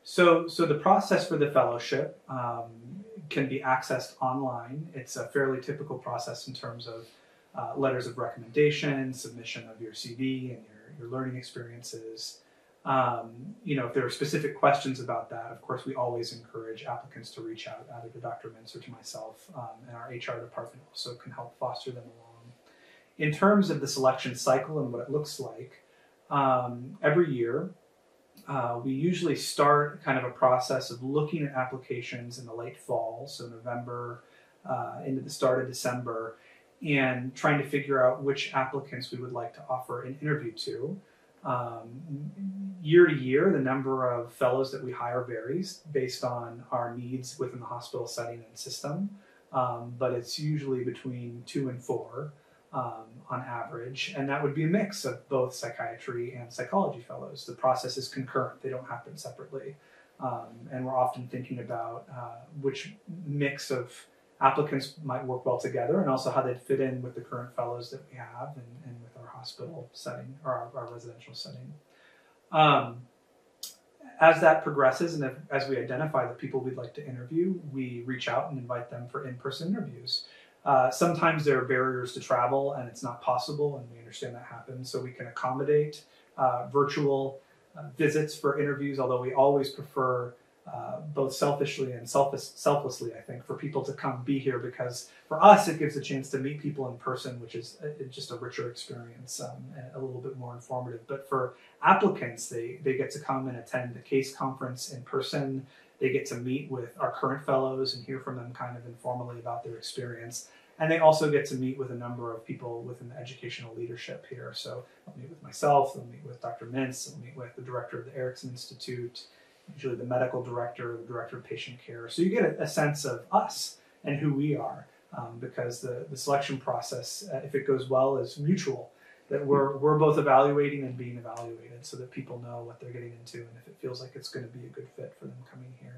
So the process for the fellowship can be accessed online. It's a fairly typical process in terms of letters of recommendation, submission of your CV and your learning experiences. If there are specific questions about that, of course, we always encourage applicants to reach out either to Dr. Mintz or to myself, and our HR department also can help foster them along. In terms of the selection cycle and what it looks like, every year, we usually start kind of a process of looking at applications in the late fall, so November into the start of December, and trying to figure out which applicants we would like to offer an interview to. Year to year, the number of fellows that we hire varies based on our needs within the hospital setting and system, but it's usually between 2 and 4 on average, and that would be a mix of both psychiatry and psychology fellows. The process is concurrent, they don't happen separately, and we're often thinking about which mix of applicants might work well together and also how they'd fit in with the current fellows that we have and with our hospital setting or our residential setting. As that progresses and as we identify the people we'd like to interview, we reach out and invite them for in-person interviews. Sometimes there are barriers to travel and it's not possible, and we understand that happens, so we can accommodate virtual visits for interviews, although we always prefer both selfishly and selflessly, I think, for people to come be here, because for us it gives a chance to meet people in person, which is just a richer experience and a little bit more informative. But for applicants, they get to come and attend the case conference in person. They get to meet with our current fellows and hear from them kind of informally about their experience. And they also get to meet with a number of people within the educational leadership here. So they'll meet with myself, they'll meet with Dr. Mintz, they'll meet with the director of the Erickson Institute, usually the medical director, the director of patient care. So you get a sense of us and who we are, because the selection process, if it goes well, is mutual. That we're both evaluating and being evaluated, so that people know what they're getting into and if it feels like it's going to be a good fit for them coming here.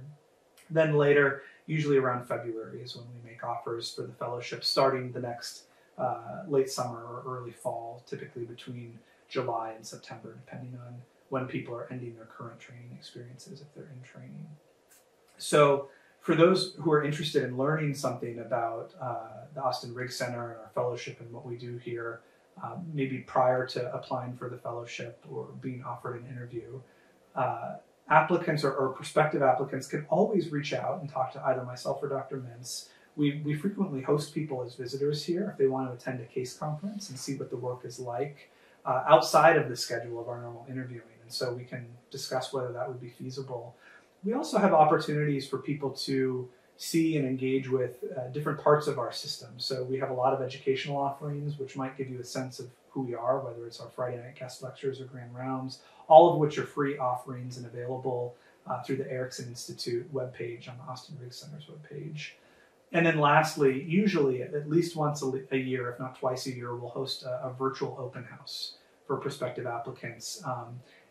Then later, usually around February, is when we make offers for the fellowship, starting the next late summer or early fall, typically between July and September, depending on when people are ending their current training experiences, if they're in training. So for those who are interested in learning something about the Austin Riggs Center and our fellowship and what we do here, maybe prior to applying for the fellowship or being offered an interview, applicants or prospective applicants can always reach out and talk to either myself or Dr. Mintz. We frequently host people as visitors here if they want to attend a case conference and see what the work is like outside of the schedule of our normal interviewing. And so we can discuss whether that would be feasible. We also have opportunities for people to see and engage with different parts of our system. So we have a lot of educational offerings, which might give you a sense of who we are, whether it's our Friday night guest lectures or grand rounds, all of which are free offerings and available through the Erickson Institute webpage on the Austin Riggs Center's webpage. And then lastly, usually at least once a year, if not twice a year, we'll host a virtual open house for prospective applicants.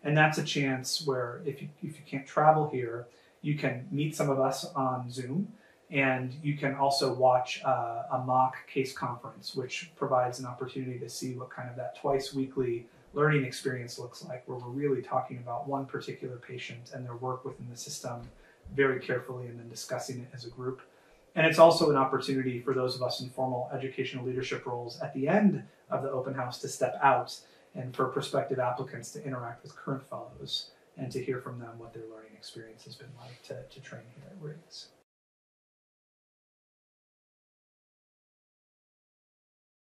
And that's a chance where if you can't travel here, you can meet some of us on Zoom, and you can also watch a mock case conference, which provides an opportunity to see what kind of that twice weekly learning experience looks like, where we're really talking about one particular patient and their work within the system very carefully and then discussing it as a group. And it's also an opportunity for those of us in formal educational leadership roles at the end of the open house to step out and for prospective applicants to interact with current fellows and to hear from them what their learning experience has been like to train here at Riggs.